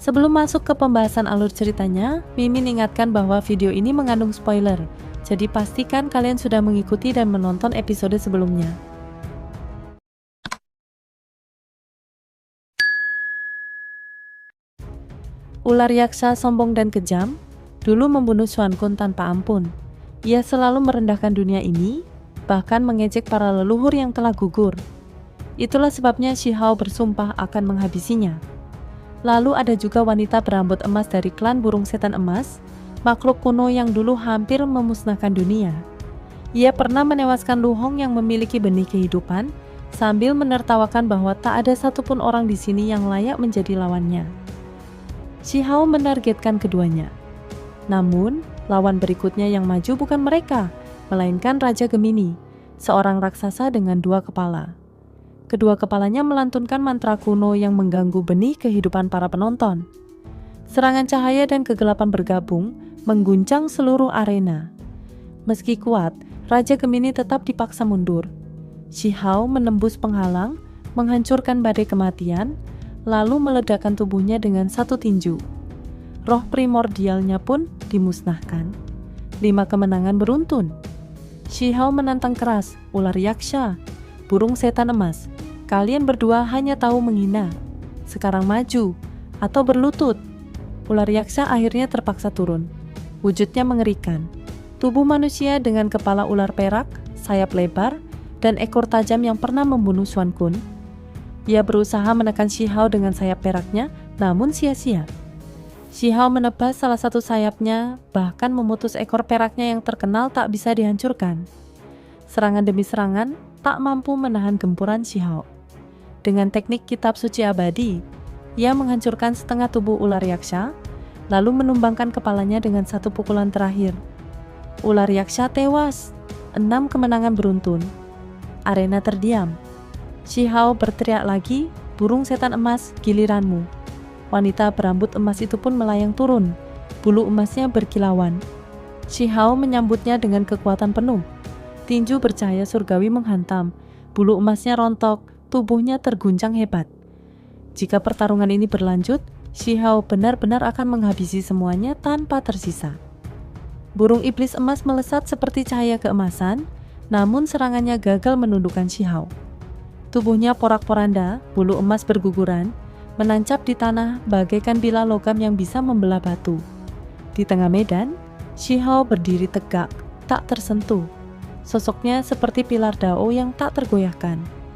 Sebelum masuk ke pembahasan alur ceritanya, Mimin ingatkan bahwa video ini mengandung spoiler, jadi pastikan kalian sudah mengikuti dan menonton episode sebelumnya. Ular yaksa sombong dan kejam, dulu membunuh Xuan Kun tanpa ampun. Ia selalu merendahkan dunia ini, bahkan mengejek para leluhur yang telah gugur. Itulah sebabnya Shi Hao bersumpah akan menghabisinya. Lalu ada juga wanita berambut emas dari klan burung setan emas, makhluk kuno yang dulu hampir memusnahkan dunia. Ia pernah menewaskan Lu Hong yang memiliki benih kehidupan, sambil menertawakan bahwa tak ada satupun orang di sini yang layak menjadi lawannya. Shi Hao menargetkan keduanya. Namun, lawan berikutnya yang maju bukan mereka, melainkan Raja Gemini, seorang raksasa dengan 2 kepala. Kedua kepalanya melantunkan mantra kuno yang mengganggu benih kehidupan para penonton. Serangan cahaya dan kegelapan bergabung, mengguncang seluruh arena. Meski kuat, Raja Gemini tetap dipaksa mundur. Shi Hao menembus penghalang, menghancurkan badai kematian, lalu meledakkan tubuhnya dengan 1 tinju. Roh primordialnya pun dimusnahkan. 5 kemenangan beruntun. Shi Hao menantang keras, ular yaksa, burung setan emas. Kalian berdua hanya tahu menghina. Sekarang maju, atau berlutut. Ular yaksa akhirnya terpaksa turun. Wujudnya mengerikan. Tubuh manusia dengan kepala ular perak, sayap lebar, dan ekor tajam yang pernah membunuh Xuan Kun. Ia berusaha menekan Shi Hao dengan sayap peraknya, namun sia-sia. Shi Hao menebas salah satu sayapnya, bahkan memutus ekor peraknya yang terkenal tak bisa dihancurkan. Serangan demi serangan tak mampu menahan gempuran Shi Hao. Dengan teknik kitab suci abadi, ia menghancurkan setengah tubuh ular yaksa, lalu menumbangkan kepalanya dengan 1 pukulan terakhir. Ular yaksa tewas. 6 kemenangan beruntun. Arena terdiam. Shi Hao berteriak lagi, burung setan emas, giliranmu. Wanita berambut emas itu pun melayang turun. Bulu emasnya berkilauan. Shi Hao menyambutnya dengan kekuatan penuh. Tinju bercahaya surgawi menghantam. Bulu emasnya rontok, tubuhnya terguncang hebat. Jika pertarungan ini berlanjut, Shi Hao benar-benar akan menghabisi semuanya tanpa tersisa. Burung iblis emas melesat seperti cahaya keemasan, namun serangannya gagal menundukkan Shi Hao. Tubuhnya porak-poranda, bulu emas berguguran, menancap di tanah bagaikan bila logam yang bisa membelah batu. Di tengah medan, Shi Hao berdiri tegak, tak tersentuh. Sosoknya seperti pilar Dao yang tak tergoyahkan.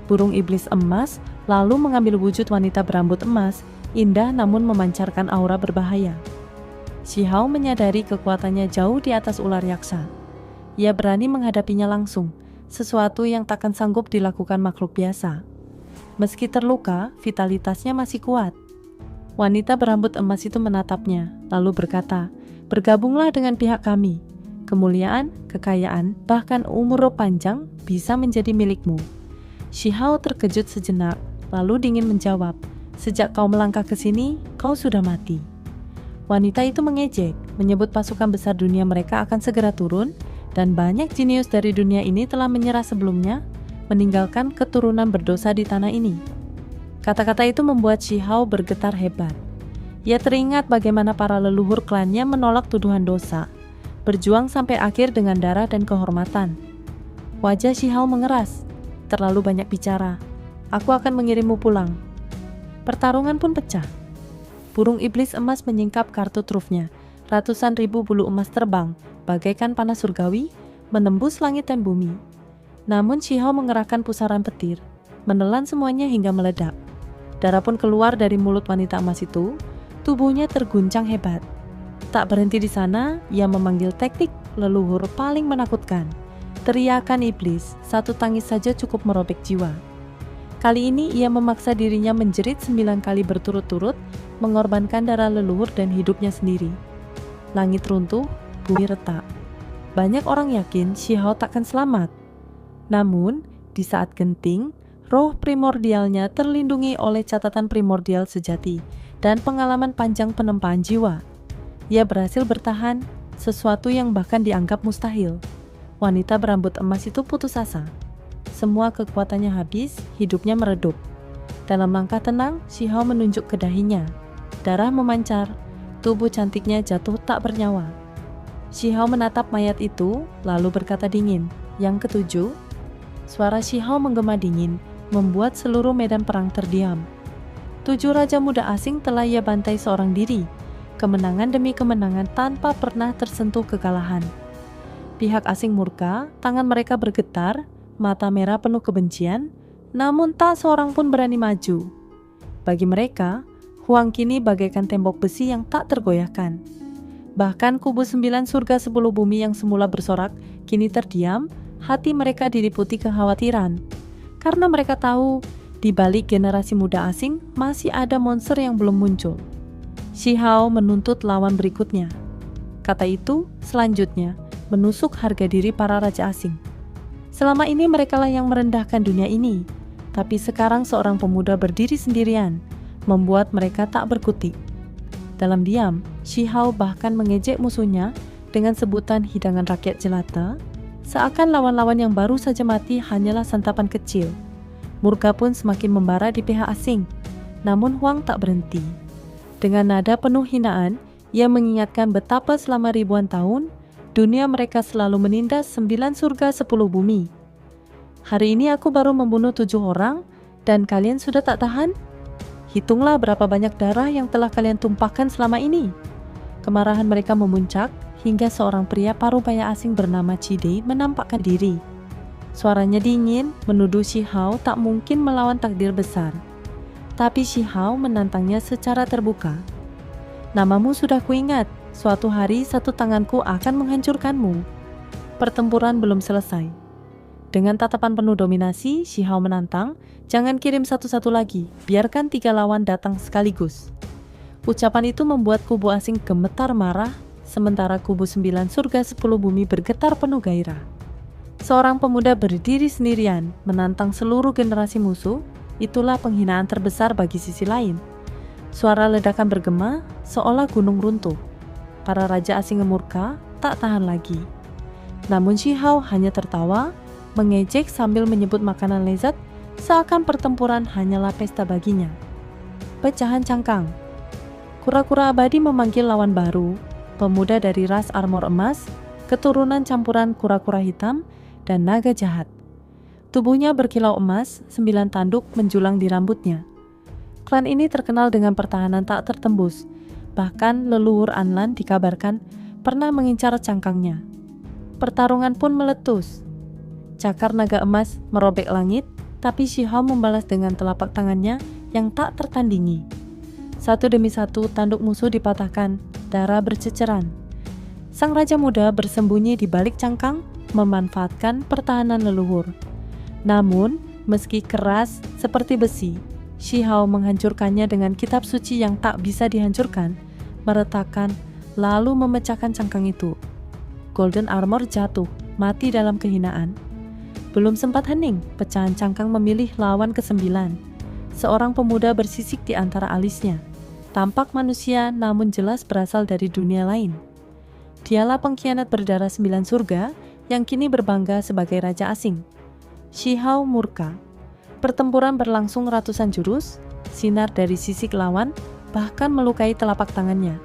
Burung iblis emas lalu mengambil wujud wanita berambut emas, indah namun memancarkan aura berbahaya. Shi Hao menyadari kekuatannya jauh di atas ular yaksa. Ia berani menghadapinya langsung, sesuatu yang takkan sanggup dilakukan makhluk biasa. Meski terluka, vitalitasnya masih kuat. Wanita berambut emas itu menatapnya, lalu berkata, "Bergabunglah dengan pihak kami. Kemuliaan, kekayaan, bahkan umur panjang bisa menjadi milikmu." Shi Hao terkejut sejenak, lalu dingin menjawab, "Sejak kau melangkah ke sini, kau sudah mati." Wanita itu mengejek, menyebut pasukan besar dunia mereka akan segera turun, dan banyak jenius dari dunia ini telah menyerah sebelumnya, meninggalkan keturunan berdosa di tanah ini. Kata-kata itu membuat Shi Hao bergetar hebat. Ia teringat bagaimana para leluhur klannya menolak tuduhan dosa, berjuang sampai akhir dengan darah dan kehormatan. Wajah Shi Hao mengeras. "Terlalu banyak bicara. Aku akan mengirimmu pulang." Pertarungan pun pecah. Burung iblis emas menyingkap kartu trufnya. Ratusan ribu bulu emas terbang, bagaikan panas surgawi, menembus langit dan bumi. Namun Shi Hao mengerahkan pusaran petir, menelan semuanya hingga meledak. Darah pun keluar dari mulut wanita emas itu, tubuhnya terguncang hebat. Tak berhenti di sana, ia memanggil teknik leluhur paling menakutkan. Teriakan iblis, 1 tangis saja cukup merobek jiwa. Kali ini ia memaksa dirinya menjerit 9 kali berturut-turut, mengorbankan darah leluhur dan hidupnya sendiri. Langit runtuh, bumi retak. Banyak orang yakin Shi Hao takkan selamat. Namun, di saat genting, roh primordialnya terlindungi oleh catatan primordial sejati dan pengalaman panjang penempaan jiwa. Ia berhasil bertahan, sesuatu yang bahkan dianggap mustahil. Wanita berambut emas itu putus asa. Semua kekuatannya habis, hidupnya meredup. Dalam langkah tenang, Shi Hao menunjuk ke dahinya. Darah memancar, tubuh cantiknya jatuh tak bernyawa. Shihao menatap mayat itu, lalu berkata dingin. Yang ketujuh, suara Shihao menggema dingin, membuat seluruh medan perang terdiam. 7 raja muda asing telah ia bantai seorang diri, kemenangan demi kemenangan tanpa pernah tersentuh kekalahan. Pihak asing murka, tangan mereka bergetar, mata merah penuh kebencian, namun tak seorang pun berani maju. Bagi mereka, Huang kini bagaikan tembok besi yang tak tergoyahkan. Bahkan kubu 9 surga 10 bumi yang semula bersorak, kini terdiam, hati mereka diliputi kekhawatiran. Karena mereka tahu, di balik generasi muda asing masih ada monster yang belum muncul. Shihao menuntut lawan berikutnya. Kata itu, selanjutnya, menusuk harga diri para raja asing. Selama ini merekalah yang merendahkan dunia ini, tapi sekarang seorang pemuda berdiri sendirian, membuat mereka tak berkutik. Dalam diam, Shihao bahkan mengejek musuhnya dengan sebutan hidangan rakyat jelata, seakan lawan-lawan yang baru saja mati hanyalah santapan kecil. Murka pun semakin membara di pihak asing, namun Huang tak berhenti. Dengan nada penuh hinaan, ia mengingatkan betapa selama ribuan tahun, dunia mereka selalu menindas 9 surga 10 bumi. Hari ini aku baru membunuh 7 orang, dan kalian sudah tak tahan? Hitunglah berapa banyak darah yang telah kalian tumpahkan selama ini. Kemarahan mereka memuncak, hingga seorang pria parubaya asing bernama Chide menampakkan diri. Suaranya dingin, menuduh Shihao tak mungkin melawan takdir besar. Tapi Shihao menantangnya secara terbuka. Namamu sudah kuingat, suatu hari satu tanganku akan menghancurkanmu. Pertempuran belum selesai. Dengan tatapan penuh dominasi, Shihao menantang, jangan kirim satu-satu lagi, biarkan 3 lawan datang sekaligus. Ucapan itu membuat kubu asing gemetar marah, sementara kubu 9 surga 10 bumi bergetar penuh gairah. Seorang pemuda berdiri sendirian, menantang seluruh generasi musuh, itulah penghinaan terbesar bagi sisi lain. Suara ledakan bergema, seolah gunung runtuh. Para raja asing murka tak tahan lagi. Namun Shihao hanya tertawa, mengejek sambil menyebut makanan lezat, seakan pertempuran hanyalah pesta baginya. Pecahan cangkang. Kura-kura abadi memanggil lawan baru, pemuda dari ras armor emas, keturunan campuran kura-kura hitam, dan naga jahat. Tubuhnya berkilau emas, 9 tanduk menjulang di rambutnya. Klan ini terkenal dengan pertahanan tak tertembus, bahkan leluhur Anlan dikabarkan pernah mengincar cangkangnya. Pertarungan pun meletus. Cakar naga emas merobek langit, tapi Shihao membalas dengan telapak tangannya yang tak tertandingi. Satu demi satu tanduk musuh dipatahkan, darah berceceran. Sang raja muda bersembunyi di balik cangkang, memanfaatkan pertahanan leluhur. Namun, meski keras seperti besi, Shihao menghancurkannya dengan kitab suci yang tak bisa dihancurkan, meretakan, lalu memecahkan cangkang itu. Golden Armor jatuh, mati dalam kehinaan. Belum sempat hening, pecahan cangkang memilih lawan ke-9. Seorang pemuda bersisik di antara alisnya. Tampak manusia namun jelas berasal dari dunia lain. Dialah pengkhianat berdarah 9 surga yang kini berbangga sebagai raja asing. Shihao murka. Pertempuran berlangsung ratusan jurus, sinar dari sisik lawan bahkan melukai telapak tangannya.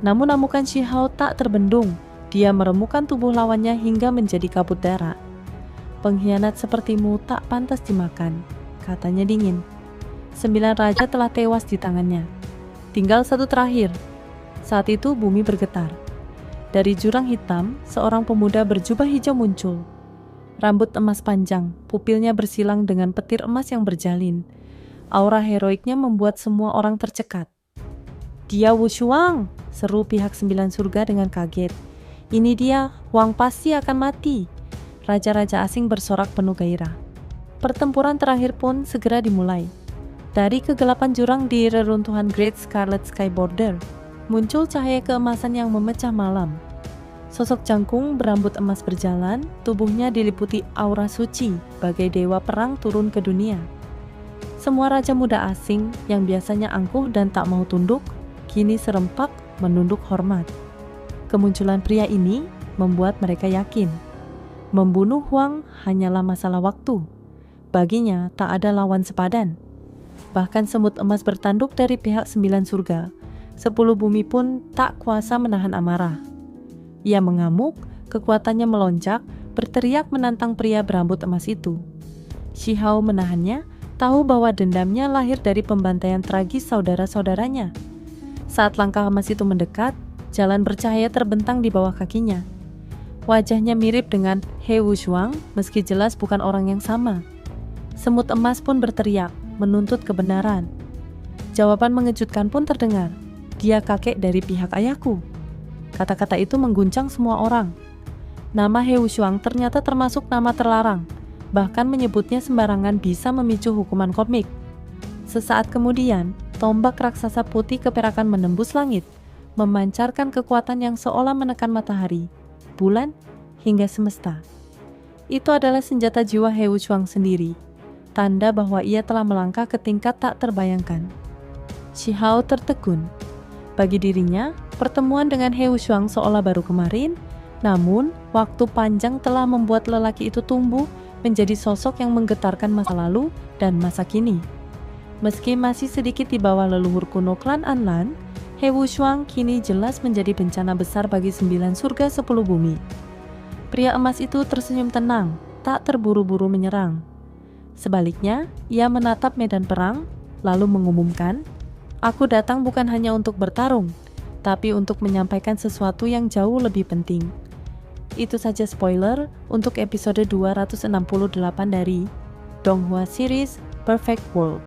Namun amukan Shihao tak terbendung, dia meremukan tubuh lawannya hingga menjadi kabut darah. Pengkhianat sepertimu tak pantas dimakan, katanya dingin. 9 raja telah tewas di tangannya. Tinggal satu terakhir. Saat itu bumi bergetar. Dari jurang hitam, seorang pemuda berjubah hijau muncul. Rambut emas panjang, pupilnya bersilang dengan petir emas yang berjalin. Aura heroiknya membuat semua orang tercekat. Dia Wu Shuang, seru pihak 9 surga dengan kaget. Ini dia, Huang pasti akan mati. Raja-raja asing bersorak penuh gairah. Pertempuran terakhir pun segera dimulai. Dari kegelapan jurang di reruntuhan Great Scarlet Sky Border, muncul cahaya keemasan yang memecah malam. Sosok jangkung berambut emas berjalan, tubuhnya diliputi aura suci, bagai dewa perang turun ke dunia. Semua raja muda asing yang biasanya angkuh dan tak mau tunduk, kini serempak menunduk hormat. Kemunculan pria ini membuat mereka yakin, membunuh Huang hanyalah masalah waktu. Baginya tak ada lawan sepadan. Bahkan semut emas bertanduk dari pihak 9 surga. 10 bumi pun tak kuasa menahan amarah. Ia mengamuk, kekuatannya melonjak, berteriak menantang pria berambut emas itu. Shihao menahannya, tahu bahwa dendamnya lahir dari pembantaian tragis saudara-saudaranya. Saat langkah emas itu mendekat, jalan bercahaya terbentang di bawah kakinya. Wajahnya mirip dengan He Wushuang, meski jelas bukan orang yang sama. Semut emas pun berteriak, menuntut kebenaran. Jawaban mengejutkan pun terdengar. Dia kakek dari pihak ayahku. Kata-kata itu mengguncang semua orang. Nama He Wushuang ternyata termasuk nama terlarang. Bahkan menyebutnya sembarangan bisa memicu hukuman komik. Sesaat kemudian, tombak raksasa putih keperakan menembus langit, memancarkan kekuatan yang seolah menekan matahari, bulan, hingga semesta. Itu adalah senjata jiwa He Wushuang sendiri, tanda bahwa ia telah melangkah ke tingkat tak terbayangkan. Shihao tertegun. Bagi dirinya, pertemuan dengan He Wushuang seolah baru kemarin, namun waktu panjang telah membuat lelaki itu tumbuh menjadi sosok yang menggetarkan masa lalu dan masa kini. Meski masih sedikit di bawah leluhur kuno klan Anlan, He Wushuang kini jelas menjadi bencana besar bagi 9 surga 10 bumi. Pria emas itu tersenyum tenang, tak terburu-buru menyerang. Sebaliknya, ia menatap medan perang, lalu mengumumkan, "Aku datang bukan hanya untuk bertarung, tapi untuk menyampaikan sesuatu yang jauh lebih penting." Itu saja spoiler untuk episode 268 dari Donghua Series Perfect World.